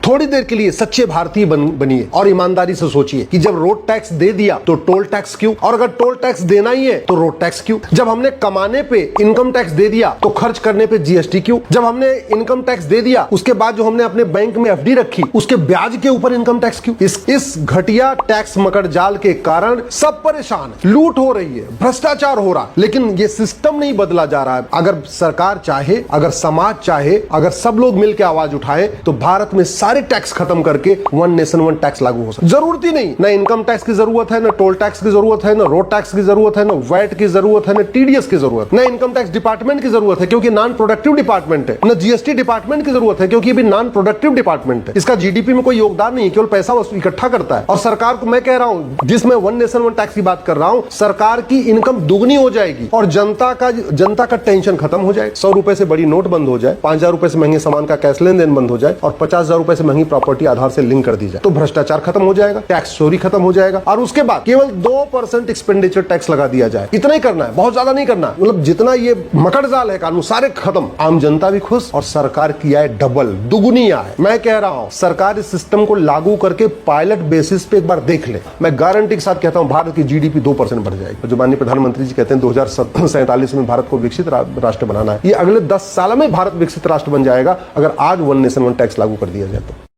थोड़ी देर के लिए सच्चे भारतीय बनिए और ईमानदारी से सोचिए कि जब रोड टैक्स दे दिया तो टोल टैक्स क्यों, और अगर टोल टैक्स देना ही है तो रोड टैक्स क्यों। जब हमने कमाने पे इनकम टैक्स दे दिया तो खर्च करने पे जीएसटी क्यों। जब हमने इनकम टैक्स दे दिया उसके बाद जो हमने अपने बैंक में एफडी रखी उसके ब्याज के ऊपर इनकम टैक्स क्यों। इस घटिया टैक्स मकड़ जाल के कारण सब परेशान, लूट हो रही है, भ्रष्टाचार हो रहा, लेकिन ये सिस्टम नहीं बदला जा रहा है। अगर सरकार चाहे, अगर समाज चाहे, अगर सब लोग मिलकर आवाज उठाए तो भारत में सारे टैक्स खत्म करके वन नेशन वन टैक्स लागू हो सकता है। जरूरत ही नहीं, ना इनकम टैक्स की जरूरत है, ना टोल टैक्स की जरूरत है, ना रोड टैक्स की जरूरत है, ना वैट की जरूरत है, ना टीडीएस की जरूरत, ना इनकम टैक्स डिपार्टमेंट की जरूरत है क्योंकि नॉन प्रोडक्टिव डिपार्टमेंट है, ना जीएसटी डिपार्टमेंट की जरूरत है क्योंकि भी नॉन प्रोडक्टिव डिपार्टमेंट है। इसका जीडीपी में कोई योगदान नहीं, केवल पैसा इकट्ठा करता है। और सरकार को मैं कह रहा हूं, जिसमें वन नेशन वन टैक्स की बात कर रहा हूं, सरकार की इनकम दुगनी हो जाएगी और जनता का टेंशन खत्म हो जाएगा। 100 रुपए से बड़ी नोट बंद हो जाए, 5000 रुपए से महंगे सामान का कैश लेन देन बंद हो जाए और 50,000 रुपए से महंगी प्रॉपर्टी आधार से लिंक कर दी जाए तो भ्रष्टाचार खत्म हो जाएगा, टैक्स चोरी खत्म हो जाएगा और उसके बाद केवल 2% एक्सपेंडिचर टैक्स लगा दिया जाए। इतना ही करना है, बहुत ज्यादा नहीं करना। मतलब जितना ये मकड़ जाल है कानून सारे खत्म, आम जनता भी खुश और सरकार की आय डबल दुगुनी आय। मैं कह रहा हूं सरकार इस सिस्टम को लागू करके पायलट बेसिस पे एक बार देख ले, मैं गारंटी के साथ कहता हूं भारत की जीडीपी 2% बढ़ जाएगी। जो माननीय प्रधानमंत्री जी कहते हैं 2047 में भारत को विकसित राष्ट्र बनाना है, ये अगले 10 साल में भारत विकसित राष्ट्र बन जाएगा अगर आज वन नेशन वन टैक्स लागू कर दिया जाए तो।